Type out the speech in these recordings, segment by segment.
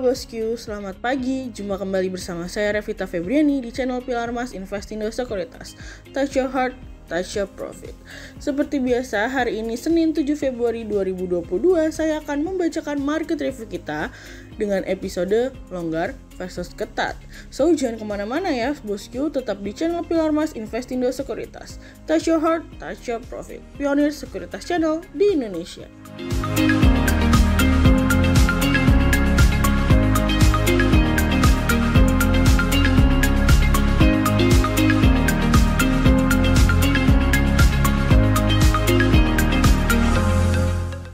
bosku, selamat pagi. Jumpa kembali bersama saya Revita Febriani di channel Pilar Mas Investindo Sekuritas. Touch your heart, touch your profit. Seperti biasa, hari ini Senin 7 Februari 2022, saya akan membacakan market review kita dengan episode longgar versus ketat. So, jangan kemana-mana ya bosku, tetap di channel Pilar Mas Investindo Sekuritas. Touch your heart, touch your profit. Pionir Sekuritas Channel di Indonesia.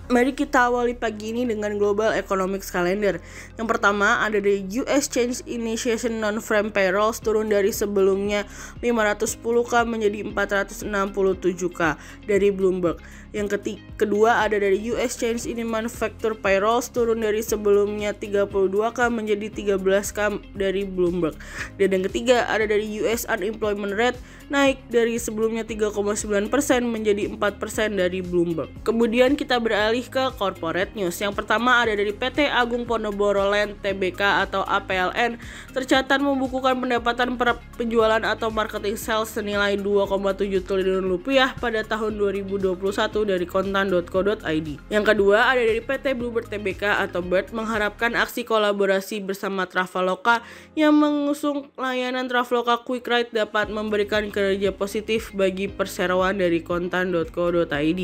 Mari kita awali pagi ini dengan Global Economics Calendar. Yang pertama ada dari US Change Initiation Non-Farm Payrolls turun dari sebelumnya 510k menjadi 467k dari Bloomberg. Yang kedua ada dari US Change in Manufacture Payrolls turun dari sebelumnya 32k menjadi 13k dari Bloomberg. Dan yang ketiga ada dari US Unemployment Rate naik dari sebelumnya 3,9% menjadi 4% dari Bloomberg. Kemudian kita beralih ke corporate news. Yang pertama ada dari PT Agung Podomoro Land Tbk atau APLN tercatat membukukan pendapatan per penjualan atau marketing sales senilai 2,7 triliun rupiah pada tahun 2021 dari kontan.co.id. Yang kedua ada dari PT Bluebird Tbk atau BIRD mengharapkan aksi kolaborasi bersama Traveloka yang mengusung layanan Traveloka Quick Ride dapat memberikan kerja positif bagi perseroan dari kontan.co.id.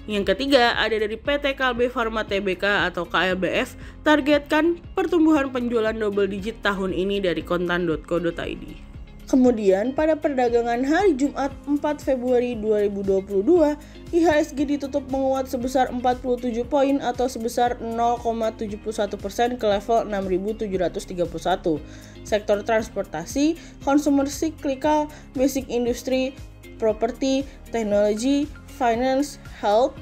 Yang ketiga ada dari PT Kalbe Pharma Tbk atau KLBF targetkan pertumbuhan penjualan double digit tahun ini dari kontan.co.id. Kemudian pada perdagangan hari Jumat 4 Februari 2022, IHSG ditutup menguat sebesar 47 poin atau sebesar 0,71% ke level 6.731. Sektor transportasi, consumer cyclical, basic industry, property, teknologi, finance, health,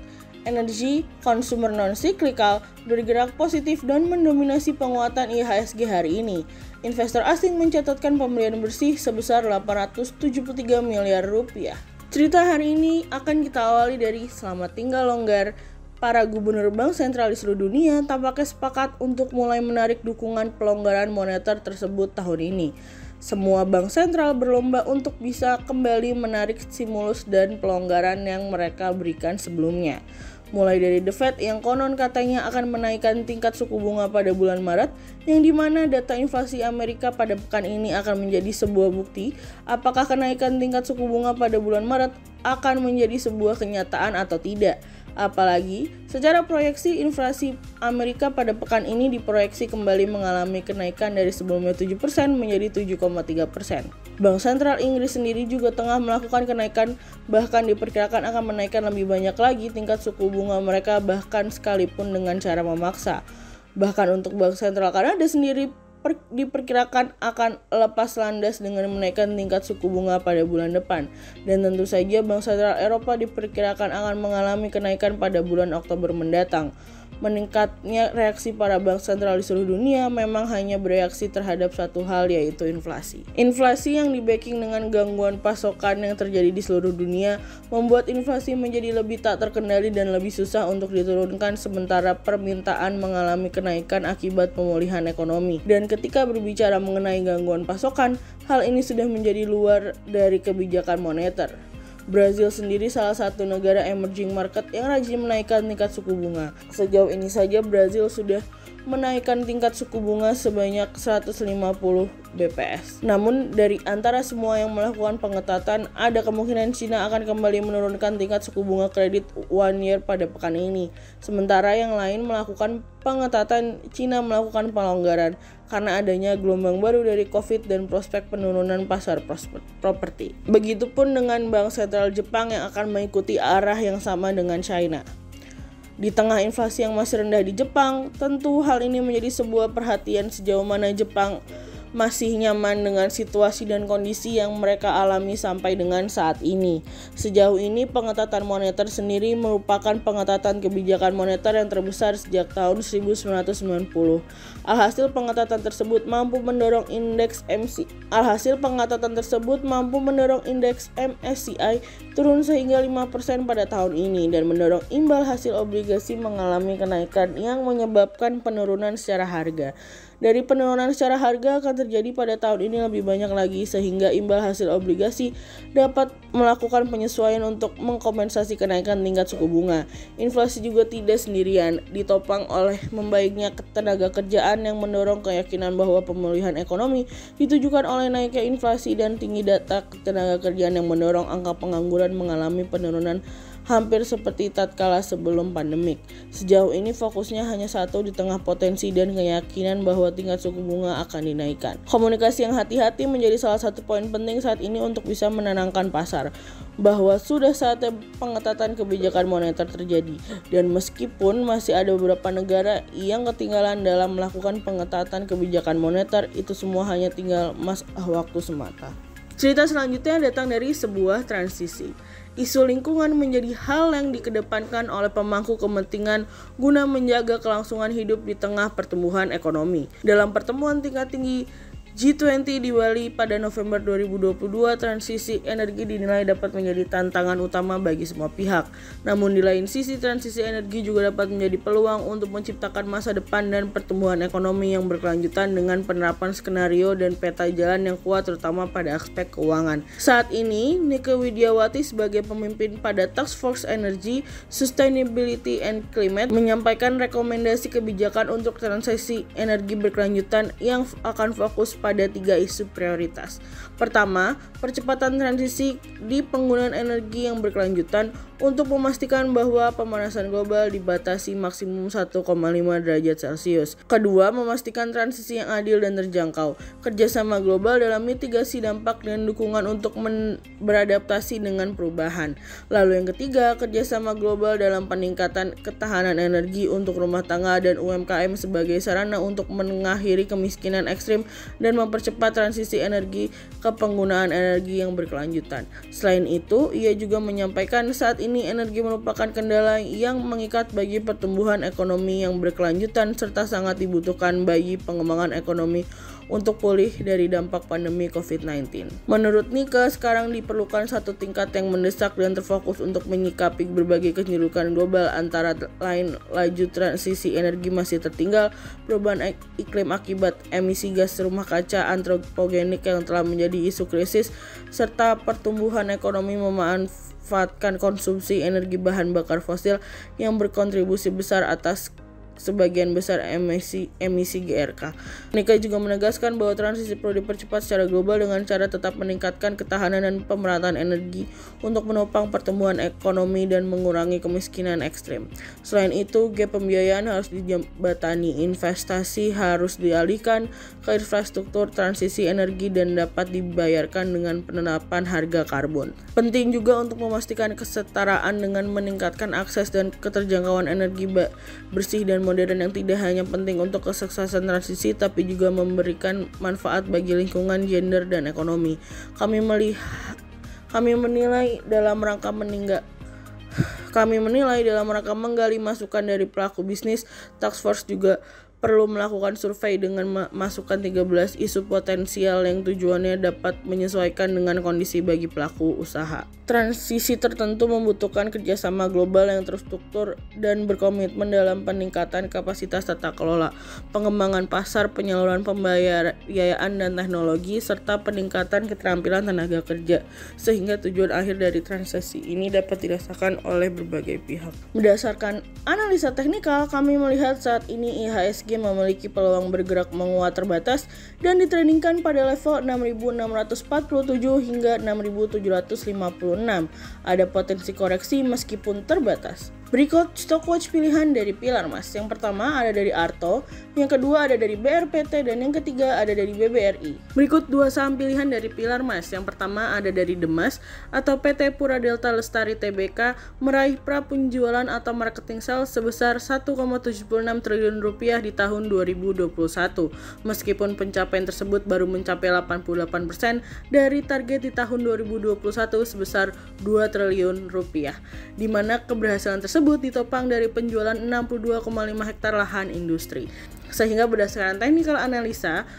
energi, consumer non-cyclical bergerak positif dan mendominasi penguatan IHSG hari ini. Investor asing mencatatkan pembelian bersih sebesar 873 miliar rupiah. Cerita hari ini akan kita awali dari selamat tinggal longgar. Para gubernur bank sentral di seluruh dunia tampaknya sepakat untuk mulai menarik dukungan pelonggaran moneter tersebut tahun ini. Semua bank sentral berlomba untuk bisa kembali menarik stimulus dan pelonggaran yang mereka berikan sebelumnya. Mulai dari The Fed yang konon katanya akan menaikkan tingkat suku bunga pada bulan Maret, yang dimana data inflasi Amerika pada pekan ini akan menjadi sebuah bukti apakah kenaikan tingkat suku bunga pada bulan Maret akan menjadi sebuah kenyataan atau tidak. Apalagi, secara proyeksi inflasi Amerika pada pekan ini diproyeksi kembali mengalami kenaikan dari sebelumnya 7% menjadi 7,3%. Bank Sentral Inggris sendiri juga tengah melakukan kenaikan, bahkan diperkirakan akan menaikkan lebih banyak lagi tingkat suku bunga mereka bahkan sekalipun dengan cara memaksa. Bahkan untuk Bank Sentral Kanada sendiri diperkirakan akan lepas landas dengan menaikkan tingkat suku bunga pada bulan depan. Dan tentu saja Bank Sentral Eropa diperkirakan akan mengalami kenaikan pada bulan Oktober mendatang. Meningkatnya reaksi para bank sentral di seluruh dunia memang hanya bereaksi terhadap satu hal, yaitu inflasi. Inflasi yang di-backing dengan gangguan pasokan yang terjadi di seluruh dunia membuat inflasi menjadi lebih tak terkendali dan lebih susah untuk diturunkan, sementara permintaan mengalami kenaikan akibat pemulihan ekonomi. Dan ketika berbicara mengenai gangguan pasokan, hal ini sudah menjadi luar dari kebijakan moneter. Brazil sendiri salah satu negara emerging market yang rajin menaikkan tingkat suku bunga. Sejauh ini saja Brazil sudah menaikkan tingkat suku bunga sebanyak 150 BPS. Namun dari antara semua yang melakukan pengetatan, ada kemungkinan China akan kembali menurunkan tingkat suku bunga kredit 1 year pada pekan ini. Sementara yang lain melakukan pengetatan, China melakukan pelonggaran karena adanya gelombang baru dari COVID dan prospek penurunan pasar properti. Begitupun dengan Bank Sentral Jepang yang akan mengikuti arah yang sama dengan China. Di tengah inflasi yang masih rendah di Jepang, tentu hal ini menjadi sebuah perhatian sejauh mana Jepang masih nyaman dengan situasi dan kondisi yang mereka alami sampai dengan saat ini. Sejauh ini pengetatan moneter sendiri merupakan pengetatan kebijakan moneter yang terbesar sejak tahun 1990. Alhasil pengetatan tersebut mampu mendorong indeks MSCI turun sehingga 5% pada tahun ini dan mendorong imbal hasil obligasi mengalami kenaikan yang menyebabkan penurunan secara harga. Dari penurunan secara harga akan terjadi pada tahun ini lebih banyak lagi, sehingga imbal hasil obligasi dapat melakukan penyesuaian untuk mengkompensasi kenaikan tingkat suku bunga. Inflasi juga tidak sendirian, ditopang oleh membaiknya tenaga kerjaan yang mendorong keyakinan bahwa pemulihan ekonomi ditujukan oleh naiknya inflasi dan tinggi data tenaga kerjaan yang mendorong angka pengangguran mengalami penurunan hampir seperti tatkala sebelum pandemik. Sejauh ini fokusnya hanya satu di tengah potensi dan keyakinan bahwa tingkat suku bunga akan dinaikkan. Komunikasi yang hati-hati menjadi salah satu poin penting saat ini untuk bisa menenangkan pasar bahwa sudah saatnya pengetatan kebijakan moneter terjadi, dan meskipun masih ada beberapa negara yang ketinggalan dalam melakukan pengetatan kebijakan moneter, itu semua hanya tinggal masalah waktu semata. Cerita selanjutnya datang dari sebuah transisi. Isu lingkungan menjadi hal yang dikedepankan oleh pemangku kepentingan guna menjaga kelangsungan hidup di tengah pertumbuhan ekonomi. Dalam pertemuan tingkat tinggi G20 di Bali pada November 2022, transisi energi dinilai dapat menjadi tantangan utama bagi semua pihak. Namun di lain sisi, transisi energi juga dapat menjadi peluang untuk menciptakan masa depan dan pertumbuhan ekonomi yang berkelanjutan dengan penerapan skenario dan peta jalan yang kuat, terutama pada aspek keuangan. Saat ini, Nike Widiawati sebagai pemimpin pada Task Force Energy, Sustainability and Climate menyampaikan rekomendasi kebijakan untuk transisi energi berkelanjutan yang akan fokus pada 3 isu prioritas. Pertama, percepatan transisi di penggunaan energi yang berkelanjutan untuk memastikan bahwa pemanasan global dibatasi maksimum 1,5 derajat Celcius. Kedua, memastikan transisi yang adil dan terjangkau, kerjasama global dalam mitigasi dampak dan dukungan untuk beradaptasi dengan perubahan. Lalu yang ketiga, kerjasama global dalam peningkatan ketahanan energi untuk rumah tangga dan UMKM sebagai sarana untuk mengakhiri kemiskinan ekstrim dan mempercepat transisi energi ke penggunaan energi yang berkelanjutan. Selain itu, ia juga menyampaikan saat ini energi merupakan kendala yang mengikat bagi pertumbuhan ekonomi yang berkelanjutan serta sangat dibutuhkan bagi pengembangan ekonomi untuk pulih dari dampak pandemi COVID-19. Menurut Nike, sekarang diperlukan satu tingkat yang mendesak dan terfokus untuk menyikapi berbagai kecenderungan global, antara lain laju transisi energi masih tertinggal, perubahan iklim akibat emisi gas rumah kaca antropogenik yang telah menjadi isu krisis, serta pertumbuhan ekonomi memanfaatkan konsumsi energi bahan bakar fosil yang berkontribusi besar atas sebagian besar emisi GRK. Nike juga menegaskan bahwa transisi perlu dipercepat secara global dengan cara tetap meningkatkan ketahanan dan pemerataan energi untuk menopang pertumbuhan ekonomi dan mengurangi kemiskinan ekstrim. Selain itu, gap pembiayaan harus dijembatani, investasi harus dialihkan ke infrastruktur transisi energi dan dapat dibayarkan dengan penerapan harga karbon. Penting juga untuk memastikan kesetaraan dengan meningkatkan akses dan keterjangkauan energi bersih dan modern yang tidak hanya penting untuk kesuksesan transisi tapi juga memberikan manfaat bagi lingkungan, gender, dan ekonomi. Kami menilai dalam rangka menggali masukan dari pelaku bisnis, Task Force juga perlu melakukan survei dengan masukkan 13 isu potensial yang tujuannya dapat menyesuaikan dengan kondisi bagi pelaku usaha. Transisi tertentu membutuhkan kerjasama global yang terstruktur dan berkomitmen dalam peningkatan kapasitas tata kelola, pengembangan pasar, penyaluran pembiayaan dan teknologi, serta peningkatan keterampilan tenaga kerja, sehingga tujuan akhir dari transisi ini dapat dirasakan oleh berbagai pihak. Berdasarkan analisa teknikal, kami melihat saat ini IHSG memiliki peluang bergerak menguat terbatas dan ditradingkan pada level 6.647 hingga 6.756. Ada potensi koreksi meskipun terbatas. Berikut stockwatch pilihan dari pilar emas. Yang pertama ada dari Arto, yang kedua ada dari BRPT, dan yang ketiga ada dari BBRI. Berikut dua saham pilihan dari pilar emas. Yang pertama ada dari Demas atau PT Pura Delta Lestari Tbk meraih prapenjualan atau marketing sales sebesar 1,76 triliun rupiah di tahun 2021. Meskipun pencapaian tersebut baru mencapai 88% dari target di tahun 2021 sebesar 2 triliun rupiah, di mana keberhasilan tersebut ditopang dari penjualan 62,5 hektar lahan industri. Sehingga berdasarkan technical analisa,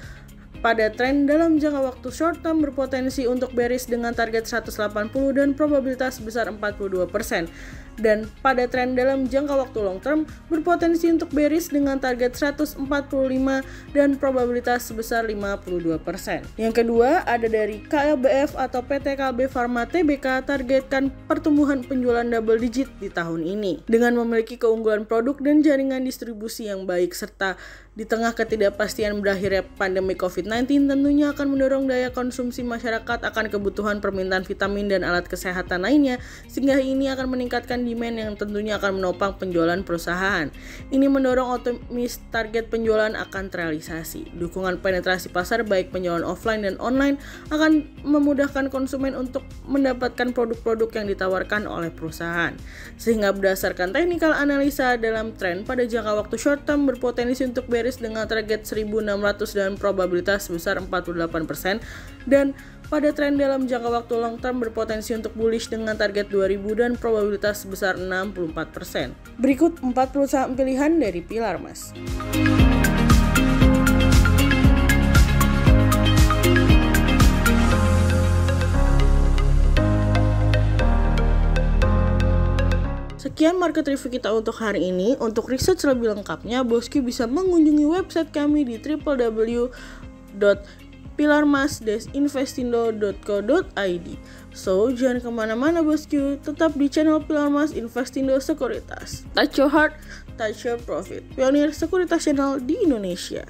pada tren dalam jangka waktu short term berpotensi untuk bearish dengan target 180 dan probabilitas sebesar 42%. Dan pada tren dalam jangka waktu long term berpotensi untuk bearish dengan target 145 dan probabilitas sebesar 52%. Yang kedua ada dari KLBF atau PT Kalbe Farma Tbk, targetkan pertumbuhan penjualan double digit di tahun ini. Dengan memiliki keunggulan produk dan jaringan distribusi yang baik serta di tengah ketidakpastian berakhirnya pandemi COVID-19 tentunya akan mendorong daya konsumsi masyarakat akan kebutuhan permintaan vitamin dan alat kesehatan lainnya, sehingga ini akan meningkatkan demand yang tentunya akan menopang penjualan perusahaan. Ini mendorong optimis target penjualan akan terrealisasi. Dukungan penetrasi pasar baik penjualan offline dan online akan memudahkan konsumen untuk mendapatkan produk-produk yang ditawarkan oleh perusahaan. Sehingga berdasarkan technical analisa dalam tren pada jangka waktu short term berpotensi untuk bearish dengan target 1600 dan probabilitas sebesar 48%, dan pada tren dalam jangka waktu long term berpotensi untuk bullish dengan target 2000 dan probabilitas sebesar 64%. Berikut 40 saham pilihan dari Pilar Mas. Sekian market review kita untuk hari ini. Untuk research lebih lengkapnya, Bosku bisa mengunjungi website kami di www.pilarmas-investindo.co.id. So, jangan kemana-mana Bosku, tetap di channel Pilar Mas Investindo Sekuritas. Touch your heart, touch your profit. Pionir Sekuritas Channel di Indonesia.